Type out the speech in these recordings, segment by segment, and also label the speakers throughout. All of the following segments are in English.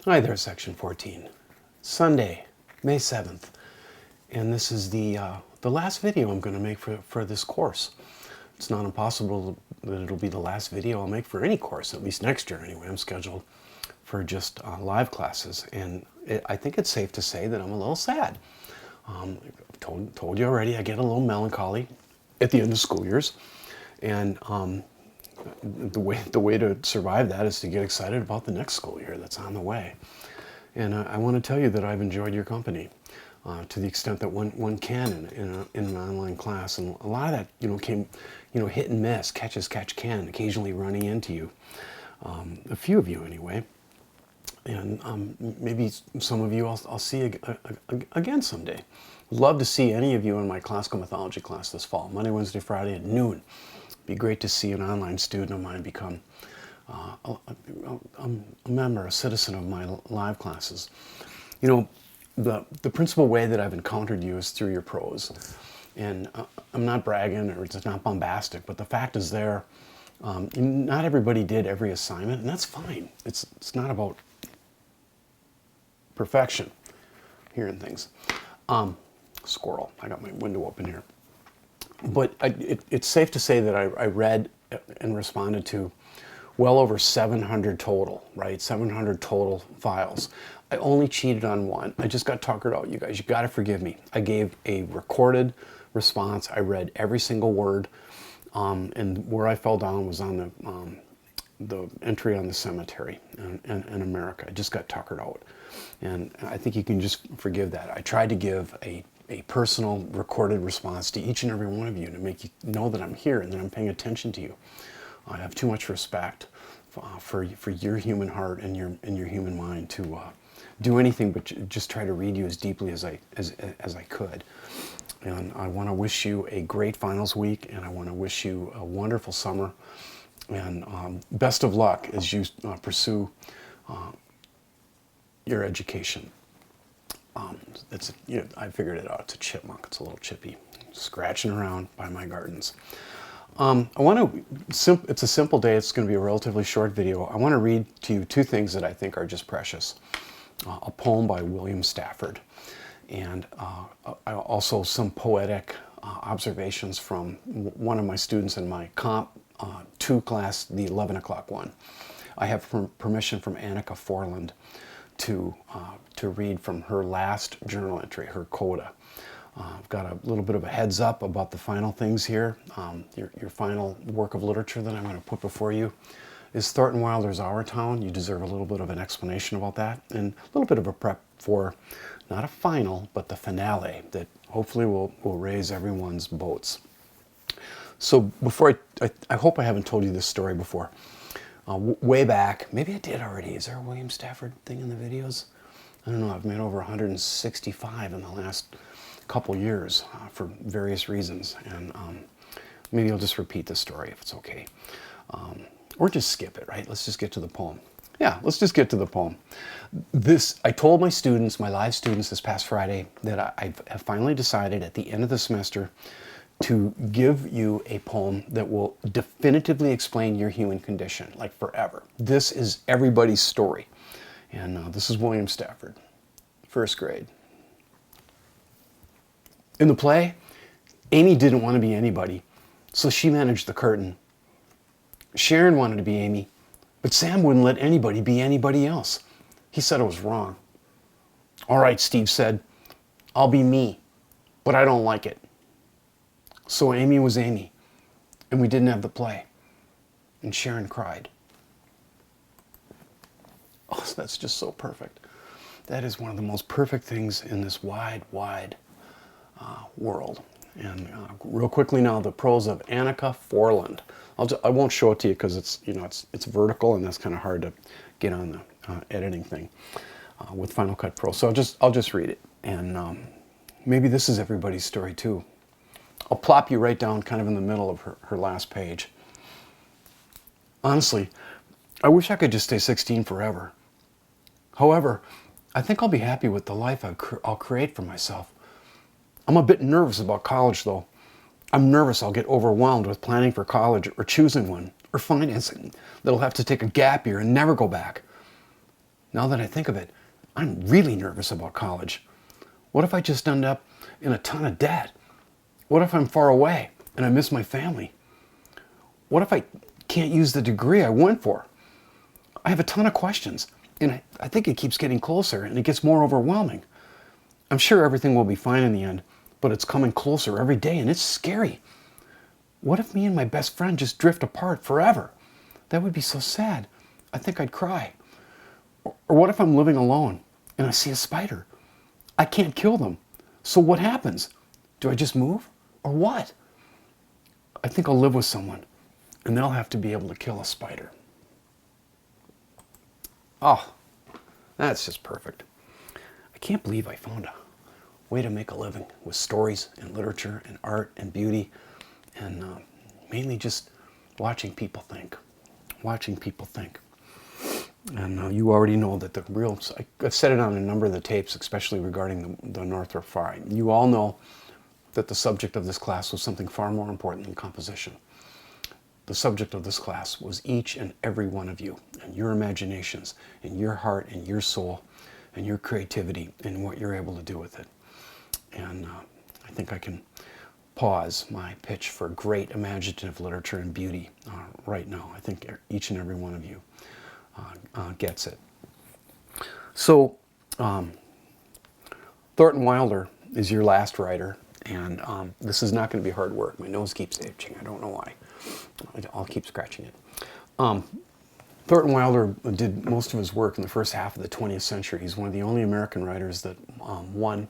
Speaker 1: Hi there, Section 14. Sunday, May 7th, and this is the last video I'm going to make for this course. It's not impossible that it'll be the last video I'll make for any course, at least next year anyway. I'm scheduled for just live classes, and I think it's safe to say that I'm a little sad. I've told you already, I get a little melancholy at the end of school years, and the way to survive that is to get excited about the next school year that's on the way. And I want to tell you that I've enjoyed your company to the extent that one can in an online class. And a lot of that, came, hit and miss, catch as catch can, occasionally running into you. A few of you anyway. And maybe some of you I'll see again someday. Love to see any of you in my classical mythology class this fall, Monday, Wednesday, Friday at noon. Be great to see an online student of mine become a member, a citizen of my live classes. The principal way that I've encountered you is through your prose. And I'm not bragging, or it's not bombastic, but the fact is not everybody did every assignment, and that's fine. It's not about perfection here and things. Squirrel, I got my window open here. But it's safe to say that I read and responded to well over 700 total, right? 700 total files. I only cheated on one. I just got tuckered out, you guys. You got to forgive me. I gave a recorded response. I read every single word, and where I fell down was on the entry on the cemetery in America. I just got tuckered out, and I think you can just forgive that. I tried to give a personal recorded response to each and every one of you to make you know that I'm here and that I'm paying attention to you. I have too much respect for your human heart and your human mind to do anything but just try to read you as deeply as I could. And I want to wish you a great finals week, and I want to wish you a wonderful summer, and best of luck as you pursue your education. I figured it out. It's a chipmunk. It's a little chippy, scratching around by my gardens. It's a simple day. It's going to be a relatively short video. I want to read to you two things that I think are just precious. A poem by William Stafford, and also some poetic observations from one of my students in my Comp 2 class, the 11 o'clock one. I have permission from Annika Forland to read from her last journal entry, her coda. I've got a little bit of a heads up about the final things here. Your final work of literature that I'm going to put before you is Thornton Wilder's Our Town. You deserve a little bit of an explanation about that, and a little bit of a prep for not a final, but the finale that hopefully will raise everyone's boats. So before I hope I haven't told you this story before. Way back, maybe I did already. Is there a William Stafford thing in the videos? I don't know. I've made over 165 in the last couple years for various reasons, and maybe I'll just repeat the story if it's okay, or just skip it. Right? Let's just get to the poem. Yeah, let's just get to the poem. I told my students, my live students, this past Friday that I have finally decided at the end of the semester to give you a poem that will definitively explain your human condition, like forever. This is everybody's story. And this is William Stafford, first grade. In the play, Amy didn't want to be anybody, so she managed the curtain. Sharon wanted to be Amy, but Sam wouldn't let anybody be anybody else. He said it was wrong. All right, Steve said, I'll be me, but I don't like it. So Amy was Amy, and we didn't have the play. And Sharon cried. Oh, that's just so perfect. That is one of the most perfect things in this wide world. And real quickly now, the prose of Annika Forland. I won't show it to you because it's vertical, and that's kind of hard to get on the editing thing with Final Cut Pro. So I'll just read it, and maybe this is everybody's story too. I'll plop you right down kind of in the middle of her last page. Honestly, I wish I could just stay 16 forever. However, I think I'll be happy with the life I'll create for myself. I'm a bit nervous about college, though. I'm nervous I'll get overwhelmed with planning for college or choosing one or financing that I'll have to take a gap year and never go back. Now that I think of it, I'm really nervous about college. What if I just end up in a ton of debt? What if I'm far away and I miss my family? What if I can't use the degree I went for? I have a ton of questions, and I think it keeps getting closer and it gets more overwhelming. I'm sure everything will be fine in the end, but it's coming closer every day and it's scary. What if me and my best friend just drift apart forever? That would be so sad. I think I'd cry. Or what if I'm living alone and I see a spider? I can't kill them. So what happens? Do I just move? Or what? I think I'll live with someone and they'll have to be able to kill a spider. Oh, that's just perfect. I can't believe I found a way to make a living with stories and literature and art and beauty and mainly just watching people think. Watching people think. And you already know that I've said it on a number of the tapes, especially regarding the Northrop Frye. You all know that the subject of this class was something far more important than composition. The subject of this class was each and every one of you, and your imaginations, and your heart, and your soul, and your creativity, and what you're able to do with it. And I think I can pause my pitch for great imaginative literature and beauty right now. I think each and every one of you gets it. So, Thornton Wilder is your last writer, and this is not going to be hard work. My nose keeps itching. I don't know why. I'll keep scratching it. Thornton Wilder did most of his work in the first half of the 20th century. He's one of the only American writers that won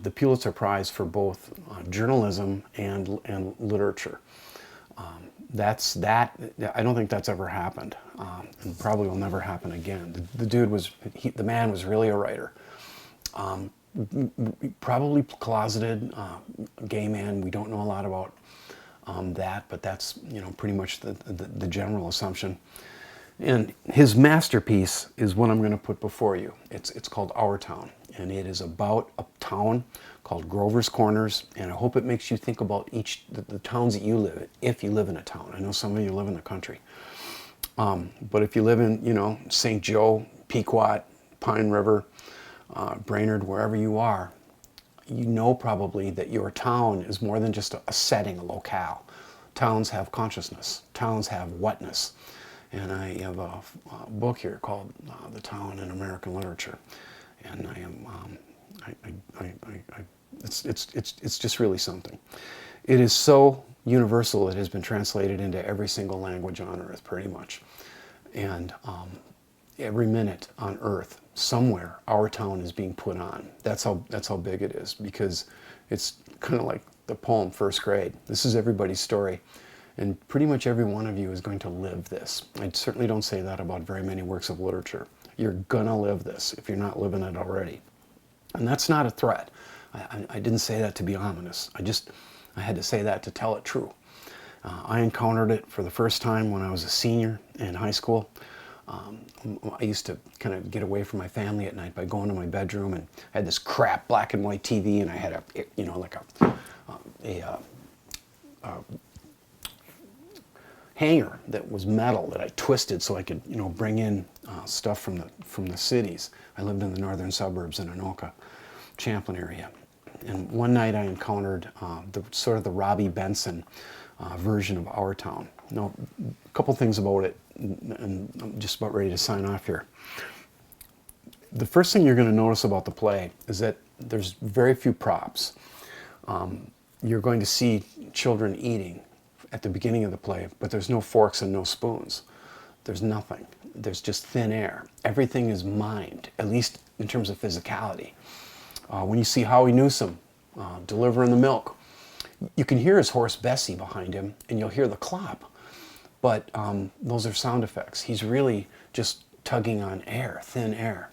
Speaker 1: the Pulitzer Prize for both journalism and literature. I don't think that's ever happened, and probably will never happen again. The man was really a writer. Probably closeted, gay man. We don't know a lot about that, but that's pretty much the general assumption. And his masterpiece is what I'm going to put before you. It's called Our Town, and it is about a town called Grover's Corners, and I hope it makes you think about the towns that you live in, if you live in a town. I know some of you live in the country. But if you live in, St. Joe, Pequot, Pine River, Brainerd, wherever you are, you know probably that your town is more than just a setting, a locale. Towns have consciousness. Towns have whatness. And I have a book here called The Town in American Literature. And it's just really something. It is so universal it has been translated into every single language on earth, pretty much. And every minute on earth, somewhere, our town is being put on. That's how big it is, because it's kind of like the poem First Grade. This is everybody's story. And pretty much every one of you is going to live this. I certainly don't say that about very many works of literature. You're gonna live this if you're not living it already. And that's not a threat. I didn't say that to be ominous. I had to say that to tell it true. I encountered it for the first time when I was a senior in high school. I used to kind of get away from my family at night by going to my bedroom, and I had this crap black and white TV, and I had a hanger that was metal that I twisted so I could, bring in stuff from the cities. I lived in the northern suburbs in Anoka, Champlin area. And one night I encountered the Robbie Benson version of Our Town. Now, a couple things about it, and I'm just about ready to sign off here. The first thing you're going to notice about the play is that there's very few props. You're going to see children eating at the beginning of the play, but there's no forks and no spoons. There's nothing. There's just thin air. Everything is mimed, at least in terms of physicality. When you see Howie Newsom delivering the milk, you can hear his horse Bessie behind him, and you'll hear the clop. But those are sound effects. He's really just tugging on air, thin air.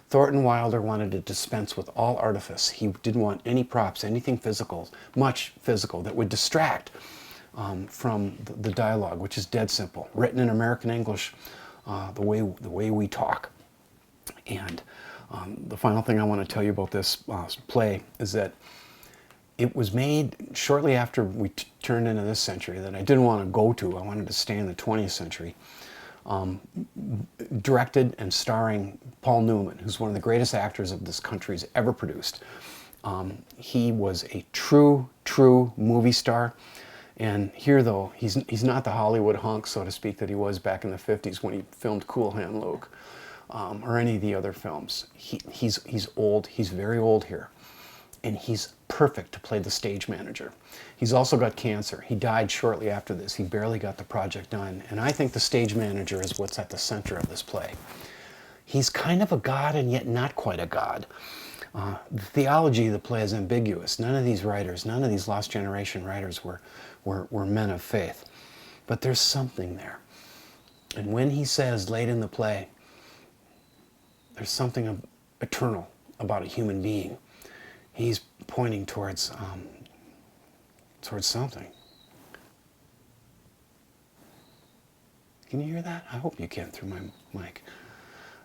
Speaker 1: Thornton Wilder wanted to dispense with all artifice. He didn't want any props, anything physical, much physical, that would distract from the dialogue, which is dead simple, written in American English, the way we talk. And the final thing I want to tell you about this play is that it was made shortly after we turned into this century that I didn't want to go to. I wanted to stay in the 20th century. directed and starring Paul Newman, who's one of the greatest actors of this country's ever produced. He was a true movie star. And here, though, he's not the Hollywood hunk, so to speak, that he was back in the 50s when he filmed Cool Hand Luke, or any of the other films. He's old. He's very old here. And he's perfect to play the stage manager. He's also got cancer. He died shortly after this. He barely got the project done. And I think the stage manager is what's at the center of this play. He's kind of a god and yet not quite a god. The theology of the play is ambiguous. None of these writers, none of these Lost Generation writers were men of faith. But there's something there. And when he says late in the play, there's something eternal about a human being, he's pointing towards something. Can you hear that? I hope you can through my mic.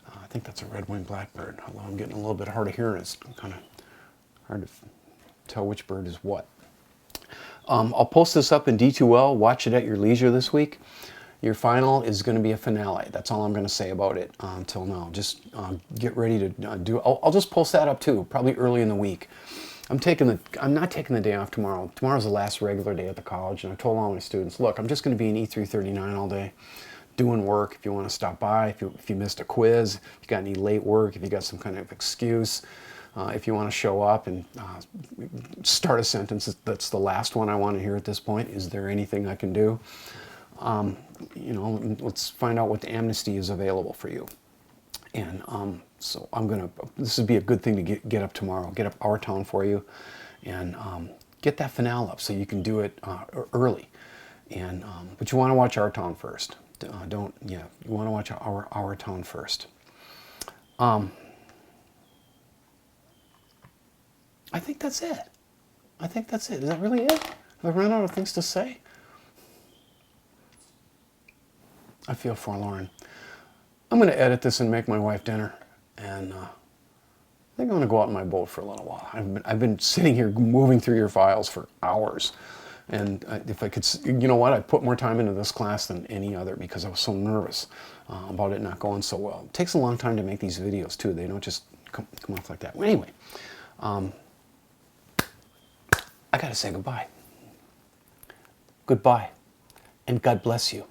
Speaker 1: I think that's a red-winged blackbird, although I'm getting a little bit hard of hearing. It's kind of hard to tell which bird is what. I'll post this up in D2L. Watch it at your leisure this week. Your final is going to be a finale. That's all I'm going to say about it until now. Just get ready to do. I'll just post that up too, probably early in the week. I'm not taking the day off tomorrow. Tomorrow's the last regular day at the college, and I told all my students, look, I'm just going to be in E339 all day, doing work. If you want to stop by, if you missed a quiz, if you got any late work, if you got some kind of excuse, if you want to show up and start a sentence that's the last one I want to hear at this point. Is there anything I can do? You know, let's find out what the amnesty is available for you. And so this would be a good thing to get up tomorrow, get up Our Town for you, and get that finale up so you can do it early. And but you want to watch Our Town first. You want to watch Our Town first. I think that's it. I think that's it. Is that really it? Have I run out of things to say? I feel forlorn. I'm going to edit this and make my wife dinner, and I think I'm going to go out in my boat for a little while. I've been sitting here moving through your files for hours, and if I could, you know what, I put more time into this class than any other because I was so nervous about it not going so well. It takes a long time to make these videos too. They don't just come off like that. Well, anyway, I got to say goodbye. Goodbye, and God bless you.